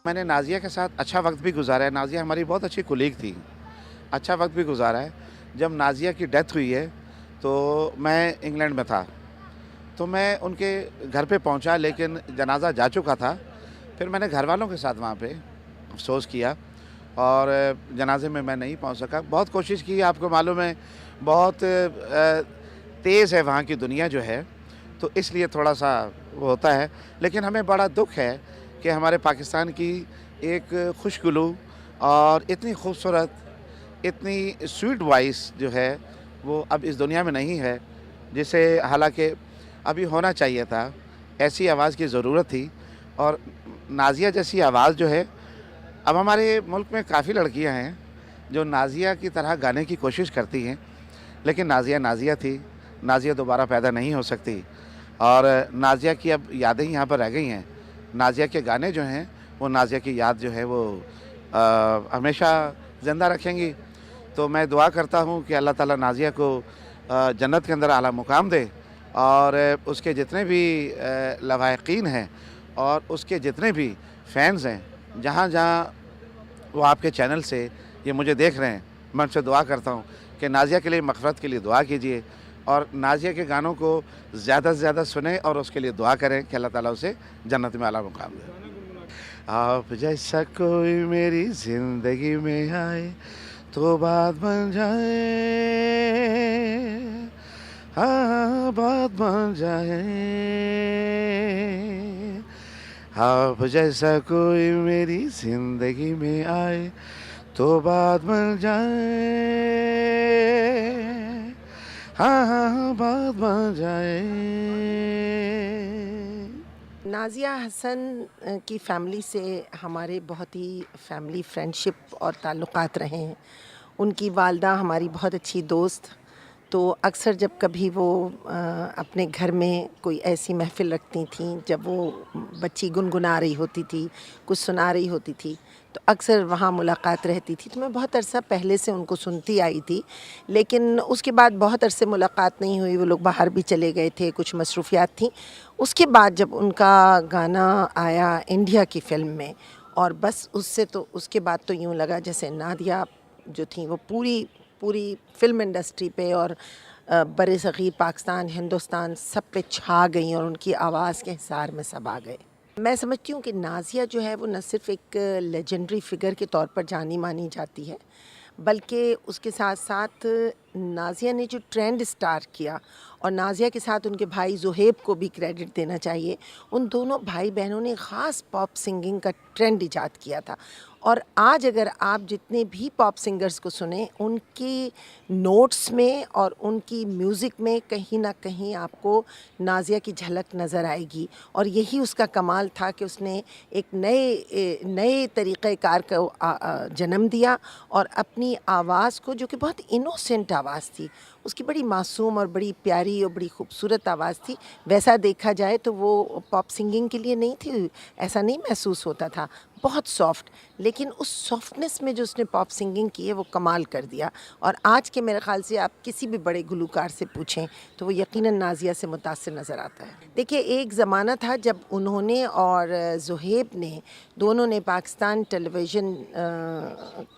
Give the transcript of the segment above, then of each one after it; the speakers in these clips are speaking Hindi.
मैंने नाज़िया के साथ अच्छा वक़्त भी गुज़ारा है। नाज़िया हमारी बहुत अच्छी कोलीग थी। अच्छा वक़्त भी गुज़ारा है। जब नाज़िया की डेथ हुई है, तो मैं इंग्लैंड में था। तो मैं उनके घर पे पहुंचा, लेकिन जनाज़ा जा चुका था। फिर मैंने घरवालों के साथ वहाँ पे अफ़सोस किया और जनाज़े में मैं नहीं पहुंच सका। बहुत कोशिश की, आपको मालूम है बहुत तेज़ है वहाँ की दुनिया जो है, तो इसलिए थोड़ा-सा वो होता है। लेकिन हमें बड़ा दुःख है कि हमारे पाकिस्तान की एक खुशगलू और इतनी खूबसूरत, इतनी स्वीट वॉइस जो है, वो अब इस दुनिया में नहीं है, जिसे हालाँकि अभी होना चाहिए था। ऐसी आवाज़ की ज़रूरत थी और नाज़िया जैसी आवाज़ जो है, अब हमारे मुल्क में काफ़ी लड़कियाँ हैं, जो नाज़िया की तरह गाने की कोशिश करती हैं, लेकिन नाज़िया नाज़िया थी। नाज़िया दोबारा पैदा नहीं हो सकती और नाज़िया की अब यादें ही यहाँ पर रह गई हैं। नाज़िया के गाने जो हैं, वो नाज़िया की याद जो है वो हमेशा ज़िंदा रखेंगी। तो मैं दुआ करता हूँ कि अल्लाह ताला नाज़िया को जन्नत के अंदर आला मुकाम दे और उसके जितने भी लवाहिकीन हैं और उसके जितने भी फ़ैन्स हैं, जहाँ-जहाँ वो आपके चैनल से ये मुझे देख रहे हैं, मैं उनसे दुआ करता हूँ कि नाज़िया के लिए मग़फ़िरत के लिए दुआ कीजिए और नाज़िया के गानों को ज़्यादा से ज़्यादा सुनें और उसके लिए दुआ करें कि अल्लाह ताला उसे जन्नत में आला मुकाम दे। आप जैसा कोई मेरी ज़िंदगी में आए तो बात बन जाए, हाँ बात बन जाए। आप जैसा कोई मेरी ज़िंदगी में आए तो बात बन जाए, हाँ हाँ हाँ बात बन जाए। नाज़िया हसन की फ़ैमिली से हमारे बहुत ही फ़ैमिली फ्रेंडशिप और ताल्लुक़ात रहे हैं। उनकी वालिदा हमारी बहुत अच्छी दोस्त, तो अक्सर जब कभी वो अपने घर में कोई ऐसी महफ़िल रखती थीं, जब वो बच्ची गुनगुना रही होती थी, कुछ सुना रही होती थी, तो अक्सर वहाँ मुलाकात रहती थी। तो मैं बहुत अरसा पहले से उनको सुनती आई थी, लेकिन उसके बाद बहुत अरसे मुलाकात नहीं हुई। वो लोग बाहर भी चले गए थे, कुछ मसरूफ़ियात थीं। उसके बाद जब उनका गाना आया इंडिया की फ़िल्म में, और बस उससे तो उसके बाद तो यूँ लगा जैसे नादिया जो थी वो पूरी पूरी फ़िल्म इंडस्ट्री पे और बरे-सग़ीर पाकिस्तान, हिंदुस्तान सब पे छा गईं और उनकी आवाज़ के हिसार में सब आ गए। मैं समझती हूँ कि नाज़िया जो है वो न सिर्फ़ एक लेजेंडरी फ़िगर के तौर पर जानी-मानी जाती है, बल्कि उसके साथ-साथ नाज़िया ने जो ट्रेंड स्टार्ट किया, और नाज़िया के साथ उनके भाई ज़ुहैब को भी क्रेडिट देना चाहिए। उन दोनों भाई-बहनों ने ख़ास पॉप सिंगिंग का ट्रेंड इजाद किया था। और आज अगर आप जितने भी पॉप सिंगर्स को सुनें, उनकी नोट्स में और उनकी म्यूज़िक में कहीं न कहीं आपको नाज़िया की झलक नज़र आएगी। और यही उसका कमाल था कि उसने एक नए तरीक़ेकार को जन्म दिया और अपनी आवाज़ को, जो कि बहुत इनोसेंट आवाज़ थी, उसकी बड़ी मासूम और बड़ी प्यारी और बड़ी खूबसूरत आवाज़ थी। वैसा देखा जाए तो वो पॉप सिंगिंग के लिए नहीं थी, ऐसा नहीं महसूस होता था, बहुत सॉफ्ट। लेकिन उस सॉफ्टनेस में जो उसने पॉप सिंगिंग की है वो कमाल कर दिया। और आज के मेरे ख़्याल से आप किसी भी बड़े गुलूकार से पूछें तो वो यकीनन नाज़िया से मुतासिर नज़र आता है। देखिए, एक ज़माना था जब उन्होंने और ज़ुहैब ने दोनों ने पाकिस्तान टेलीविज़न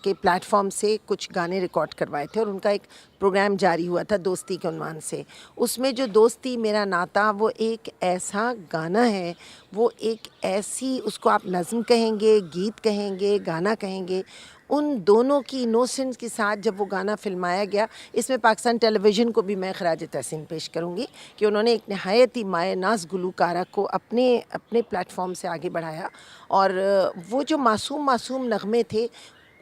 के प्लेटफ़ॉर्म से कुछ गाने रिकॉर्ड करवाए थे और उनका एक प्रोग्राम जारी हुआ था दोस्ती के उन्वान से। उसमें जो दोस्ती मेरा नाता, वो एक ऐसा गाना है, वो एक ऐसी, उसको आप नज़्म कहेंगे, गीत कहेंगे, गाना कहेंगे, उन दोनों की इनोसेंस के साथ जब वो गाना फ़िल्माया गया, इसमें पाकिस्तान टेलीविज़न को भी मैं ख़राज तहसीन पेश करूँगी कि उन्होंने एक नहायत ही माए-नाज़ गुलूकारा को अपने अपने प्लेटफ़ॉर्म से आगे बढ़ाया। और वो जो मासूम नग़मे थे,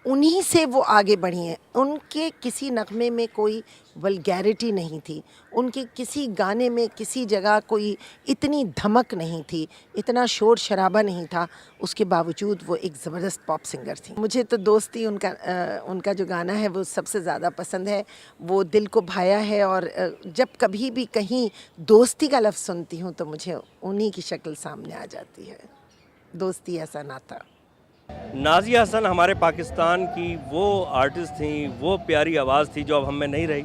उन्हीं से वो आगे बढ़ी हैं। उनके किसी नग़मे में कोई वल्गैरिटी नहीं थी, उनके किसी गाने में किसी जगह कोई इतनी धमक नहीं थी, इतना शोर-शराबा नहीं था, उसके बावजूद वो एक ज़बरदस्त पॉप सिंगर थीं। मुझे तो दोस्ती उनका जो गाना है वो सबसे ज़्यादा पसंद है, वो दिल को भाया है। और जब कभी भी कहीं दोस्ती का लफ्ज़ सुनती हूँ तो मुझे उन्हीं की शक्ल सामने आ जाती है। दोस्ती ऐसा नाता। नाज़िया हसन हमारे पाकिस्तान की वो आर्टिस्ट थी, वो प्यारी आवाज़ थी जो अब हम में नहीं रही,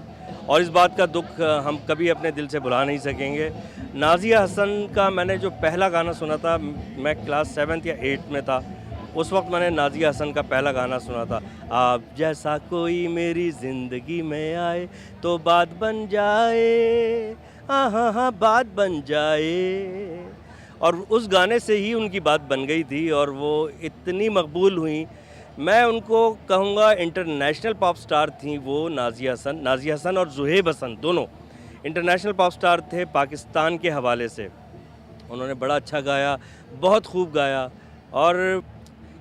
और इस बात का दुख हम कभी अपने दिल से भुला नहीं सकेंगे। नाज़िया हसन का मैंने जो पहला गाना सुना था, मैं क्लास 7th या 8th में था, उस वक्त मैंने नाज़िया हसन का पहला गाना सुना था। आप जैसा कोई मेरी ज़िंदगी में आए तो बात बन जाए, हाँ हाँ हाँ बात बन जाए। और उस गाने से ही उनकी बात बन गई थी और वो इतनी मकबूल हुई। मैं उनको कहूँगा इंटरनेशनल पॉप स्टार थी वो नाज़िया हसन और ज़ुहैब हसन दोनों इंटरनेशनल पॉप स्टार थे पाकिस्तान के हवाले से। उन्होंने बड़ा अच्छा गाया, बहुत खूब गाया। और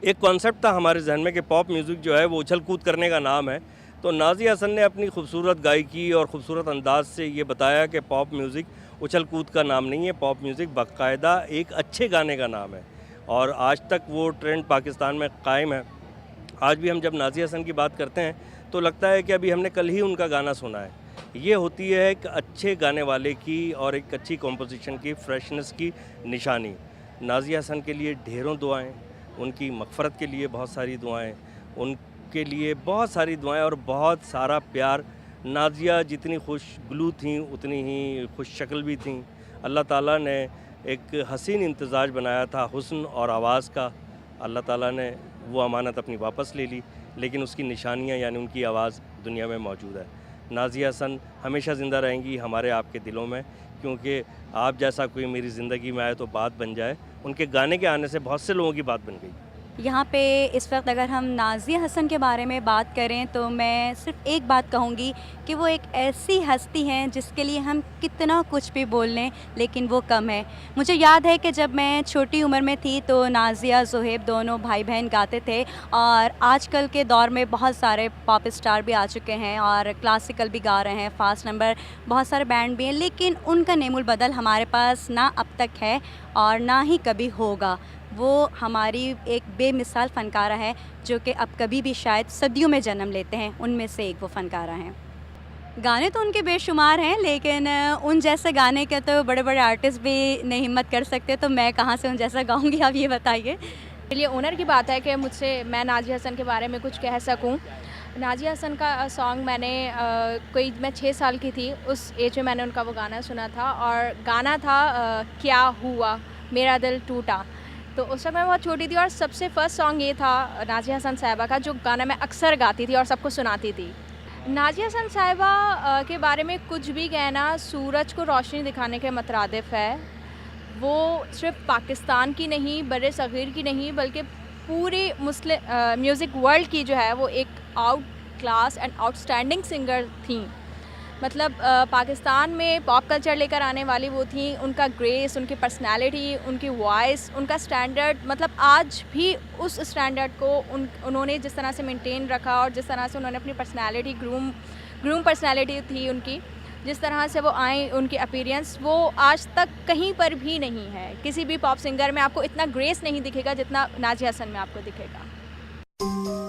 एक कॉन्सेप्ट था हमारे जहन में कि पॉप म्यूज़िक जो है वो उछल कूद करने का नाम है, तो नाज़िया हसन ने अपनी खूबसूरत गायकी और ख़ूबसूरत अंदाज से ये बताया कि पॉप म्यूज़िक उछल कूद का नाम नहीं है, पॉप म्यूज़िक बाकायदा एक अच्छे गाने का नाम है। और आज तक वो ट्रेंड पाकिस्तान में कायम है। आज भी हम जब नाज़िया हसन की बात करते हैं तो लगता है कि अभी हमने कल ही उनका गाना सुना है। ये होती है एक अच्छे गाने वाले की और एक अच्छी कॉम्पोजिशन की, फ्रेशनेस की निशानी। नाज़िया हसन के लिए ढेरों दुआएं, उनकी मग़फ़रत के लिए बहुत सारी दुआएं, उनके लिए बहुत सारी दुआएं और बहुत सारा प्यार। नाज़िया जितनी खुशगलू थीं उतनी ही खुश शक्ल भी थीं। अल्लाह ताला ने एक हसीन इम्तिज़ाज बनाया था हुस्न और आवाज़ का। अल्लाह ताला ने वो अमानत अपनी वापस ले ली, लेकिन उसकी निशानियाँ यानी उनकी आवाज़ दुनिया में मौजूद है। नाज़िया हसन हमेशा ज़िंदा रहेंगी हमारे आपके दिलों में, क्योंकि आप जैसा कोई मेरी ज़िंदगी में आए तो बात बन जाए, उनके गाने के आने से बहुत से लोगों की बात बन गई। यहाँ पे इस वक्त अगर हम नाज़िया हसन के बारे में बात करें तो मैं सिर्फ एक बात कहूँगी कि वो एक ऐसी हस्ती हैं जिसके लिए हम कितना कुछ भी बोल लें लेकिन वो कम है। मुझे याद है कि जब मैं छोटी उम्र में थी तो नाज़िया ज़ुहैब दोनों भाई बहन गाते थे, और आजकल के दौर में बहुत सारे पॉप स्टार भी आ चुके हैं और क्लासिकल भी गा रहे हैं, फास्ट नंबर, बहुत सारे बैंड भी हैं, लेकिन उनका नेमुल बदल हमारे पास ना अब तक है और ना ही कभी होगा। वो हमारी एक बेमिसाल फ़नकारा है जो कि अब कभी भी शायद सदियों में जन्म लेते हैं, उनमें से एक वो फ़नकारा हैं। गाने तो उनके बेशुमार हैं, लेकिन उन जैसे गाने के तो बड़े बड़े आर्टिस्ट भी नहीं हिम्मत कर सकते, तो मैं कहाँ से उन जैसा गाऊंगी, आप ये बताइए। चलिए, ऑनर की बात है कि मुझसे मैं नाज़िया हसन के बारे में कुछ कह सकूं। नाज़िया हसन का सॉन्ग मैंने मैं 6 साल की थी, उस एज में मैंने उनका वो गाना सुना था, और गाना था क्या हुआ मेरा दिल टूटा। तो उस समय मैं बहुत छोटी थी और सबसे फर्स्ट सॉन्ग ये था नाज़िया हसन साहिबा का, जो गाना मैं अक्सर गाती थी और सबको सुनाती थी। नाज़िया हसन साहिबा के बारे में कुछ भी कहना सूरज को रोशनी दिखाने के मुतरादिफ है। वो सिर्फ पाकिस्तान की नहीं, बर्रे सग़ीर की नहीं, बल्कि पूरे मुस्लिम म्यूज़िक वर्ल्ड की जो है वो एक out class and outstanding singer थी। मतलब पाकिस्तान में पॉप कल्चर लेकर आने वाली वो थी। उनका ग्रेस, उनकी पर्सनालिटी, उनकी वॉइस, उनका स्टैंडर्ड, मतलब आज भी उस स्टैंडर्ड को उन्होंने जिस तरह से मेंटेन रखा और जिस तरह से उन्होंने अपनी पर्सनालिटी ग्रूम पर्सनालिटी थी उनकी, जिस तरह से वो आए, उनकी अपीयरेंस वो आज तक कहीं पर भी नहीं है। किसी भी पॉप सिंगर में आपको इतना ग्रेस नहीं दिखेगा जितना नाज़िया हसन में आपको दिखेगा।